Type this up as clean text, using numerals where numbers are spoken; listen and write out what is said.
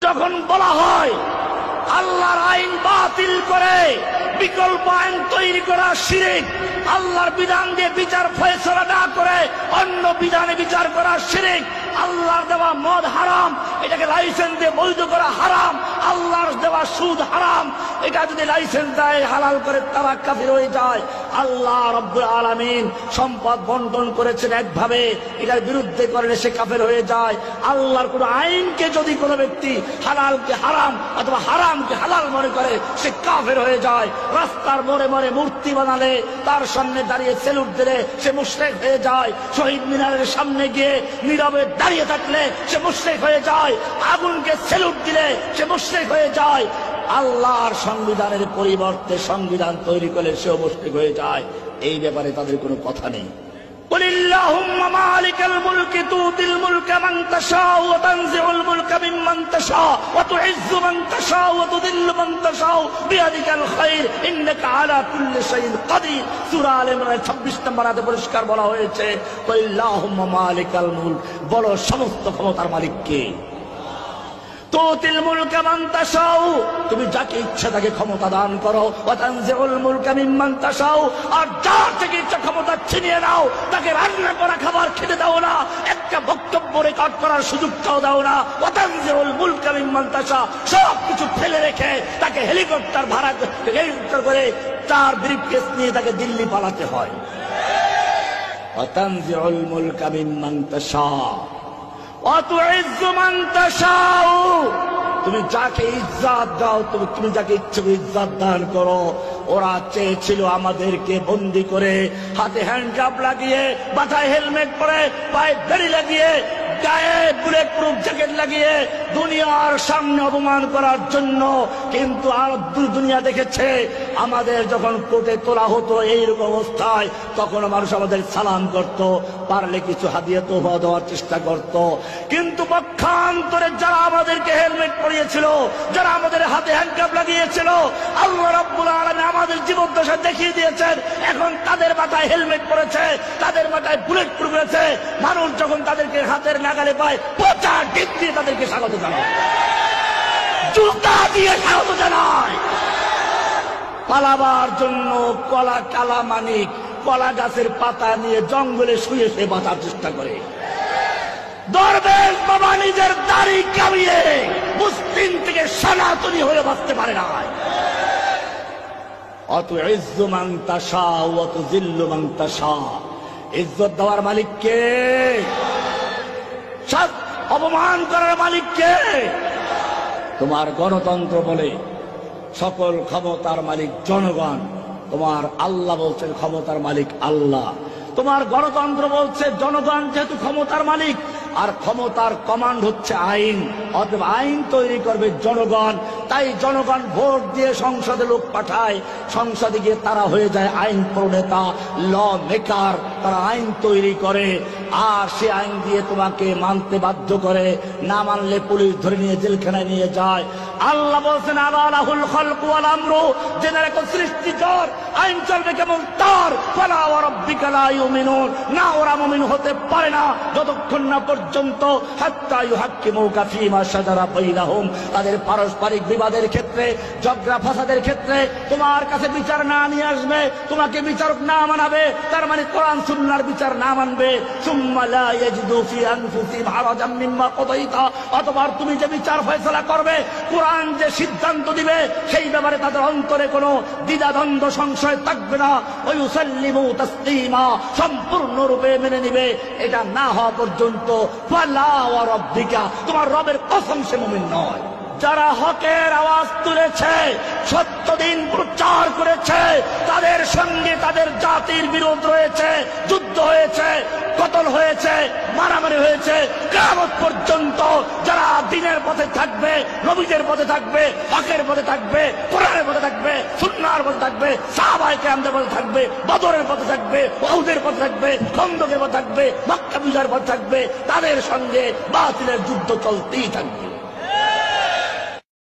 যখন বলা হয় আল্লাহর আইন বাতিল করে বিকল্প আইন তৈরি করা শিরক, আল্লাহর বিধান দিয়ে বিচার ফয়সালা না করে অন্য বিধানে বিচার করা শিরক, আল্লাহর দেওয়া মদ হারাম, এটাকে লাইসেন্স দিয়ে বৈধ করা হারাম, আল্লাহর দেওয়া সুদ হারাম, এটা যদি লাইসেন্স দেয় হালাল করে তারা কাফির হয়ে যায়। আল্লাহ রাব্বুল আলামিন সম্পদ বন্টন করেছেন একভাবে, এটার বিরুদ্ধে করলে সে কাফের হয়ে যায়। আল্লাহর কোন আইনকে যদি কোনো ব্যক্তি হালালকে হারাম অথবা হারামকে হালাল মনে করে সে কাফের হয়ে যায়। রাস্তার মোড়ে মোড়ে মূর্তি বানালে তার সামনে দাঁড়িয়ে সেলুট দিলে সে মুশরিক হয়ে যায়। শহীদ মিনারের সামনে গিয়ে নীরবে দাঁড়িয়ে থাকলে সে মুশরিক হয়ে যায়। আগুনকে সেলুট দিলে সে মুশরিক হয়ে যায়। আল্লাহর সংবিধানের পরিবর্তে সংবিধান তৈরি করলে সেও মুশরিক হয়ে যায়। এই ব্যাপারে তাদের কোনো কথা নেই। قل اللهم مالك الملك تؤتي الملك من تشاء وتنزع الملك ممن تشاء وتعز من تشاء وتذل من تشاء بيدك الخير انك على كل شيء قدير। সূরা আলে ইমরানের 26 নম্বর আয়াতে পরিষ্কার বলা হয়েছে قل اللهم مالك الملك, বলো সমস্ত ক্ষমতার মালিক কে। তুতিল মুলকা মান তাশাউ, তুমি যাকে ইচ্ছা তাকে ক্ষমতা দান করো। ওয়া তানজিউল মুলকা মিম্মান তাশাউ, আর যার থেকে ইচ্ছা ক্ষমতা ছিনিয়ে নাও। তাকে রান্না করা খাবার খেতে দাও না, একটা বক্তব্য রেকর্ড করার সুযোগটাও দাও না। ওয়া তানজিউল মুলকা মিম্মান তাশা, সব কিছু ফেলে রেখে তাকে হেলিকপ্টার ভাড়া করে তার ব্রিফকেস নিয়ে তাকে দিল্লি পালাতে হয়। ওয়া তানজিউল মুলকা মিম্মান তাশা তুমি যাকে ইজ্জত দাও, তুমি যাকে ইচ্ছে ইজ্জত দান করো। ওরা চেয়েছিল আমাদেরকে বন্দি করে, হাতে হ্যান্ডকাপ লাগিয়ে, মাথায় হেলমেট পরে, পায়ে দড়ি লাগিয়ে, গায়ে বুলেট প্রুফ জ্যাকেট লাগিয়ে দুনিয়ার সামনে অপমান করার জন্য। কিন্তু আর দুনিয়া দেখেছে আমাদের যখন কোর্টে তোলা হতো এইরকম অবস্থায়, তখন মানুষ আমাদের সালাম করত, পারলে কিছু হাদিয়া তোহফা দেওয়ার চেষ্টা করত। কিন্তু পক্ষান্তরে যারা আমাদেরকে হেলমেট পরিয়েছিল, যারা আমাদের হাতে হ্যান্ডকাপ লাগিয়েছিল, আল্লাহ রাব্বুল আলামিন আমাদের জীবদ্দশা দেখিয়ে দিয়েছেন। এখন তাদের মাথায় হেলমেট পড়েছে, তাদের মাথায় বুলেট প্রুফ রয়েছে। মানুষ যখন তাদেরকে হাতের নাগালে পায়, পচা ডিপ দিয়ে তাদেরকে স্বাগত জানায়, জুতা দিয়ে স্বাগত জানায়। পালাবার জন্য কালা মানিক কলা গাছের পাতা নিয়ে জঙ্গলে শুয়ে শুয়ে বাঁচার চেষ্টা করে। দরবেশ বাবা নিজের দাড়ি কামিয়ে মুসলিম থেকে সনাতনী হয়ে বাঁচতে পারে না। অত ইজ্জু মান তাশা ওয়া তুযিল্লু মান তাশা, ইজ্জত দেওয়ার মালিক কে? অপমান করার মালিক কে? তোমার গণতন্ত্র বলে সকল ক্ষমতার মালিক জনগণ, তোমার আল্লাহ বলছেন ক্ষমতার মালিক আল্লাহ। তোমার গণতন্ত্র বলছে জনগণ যেহেতু ক্ষমতার মালিক, আর ক্ষমতার কমান্ড হচ্ছে আইন, অতএব আইন তৈরি করবে জনগণ। তাই জনগণ ভোট দিয়ে সংসদে লোক পাঠায়, সংসদে গিয়ে তারা হয়ে যায় আইন প্রণেতা, ল মেকার। তারা আইন তৈরি করে আর সে আইন দিয়ে তোমাকে মানতে বাধ্য করে, না মানলে পুলিশ ধরে নিয়ে জেলখানায় নিয়ে যায়। আল্লাহ বলছেন আলা লাহুল খালকু ওয়াল আমরু, জেনে রেখো সৃষ্টি যার, আইন চলবে কেমন তার। ফালা ওয়া রাব্বিকা লা ইউমিনুন, না ওরা মুমিন হতে পারে না যতক্ষণ না পর্যন্ত হাত্তা ইউহাক্কিমুকা ফীমা শাজারা বাইনাহুম, তাদের পারস্পরিক বিবাদের ক্ষেত্রে, ঝগড়া ফাসাদের ক্ষেত্রে তোমার কাছে বিচার না নিয়ে আসবে, তোমাকে বিচারক না মানাবে, তার মানে কোরআন সুন্নাহর বিচার না মানবে। সুম্মা লা ইয়াজিদু ফি আনফুসিহিম হারাজাম মিম্মা কাদাইতা, অথবা তুমি যে বিচার ফয়সালা করবে, কোরআন যে সিদ্ধান্ত দিবে, সেই ব্যাপারে তাদের অন্তরে কোনো দ্বিধাদ্বন্দ্ব সংশয় থাকবে না। ওয়া ইউসাল্লিমু তাসলিমা, সম্পূর্ণরূপে মেনে নিবে। এটা না হওয়া পর্যন্ত ফালা ওয়া রাব্বিকা, তোমার রবের কসম সে মুমিন নয়। যারা হকের আওয়াজ তুলেছে, সত্য দিন প্রচার করেছে, তাদের সঙ্গে তাদের জাতির বিরোধ রয়েছে, যুদ্ধ হয়েছে, কতল হয়েছে, মারামারি হয়েছে। কিয়ামত পর্যন্ত যারা দিনের পথে থাকবে, নবীদের পথে থাকবে, হকের পথে থাকবে, কোরআনের পথে থাকবে, সুন্নাহর পথে থাকবে, সাহাবায়ে কেরামদের পথে থাকবে, বদরের পথে থাকবে, উহুদের পথে থাকবে, খন্দকের পথে থাকবে, মক্কা বিজয়ের পথে থাকবে, তাদের সঙ্গে বাতিলের যুদ্ধ চলতেই থাকবে।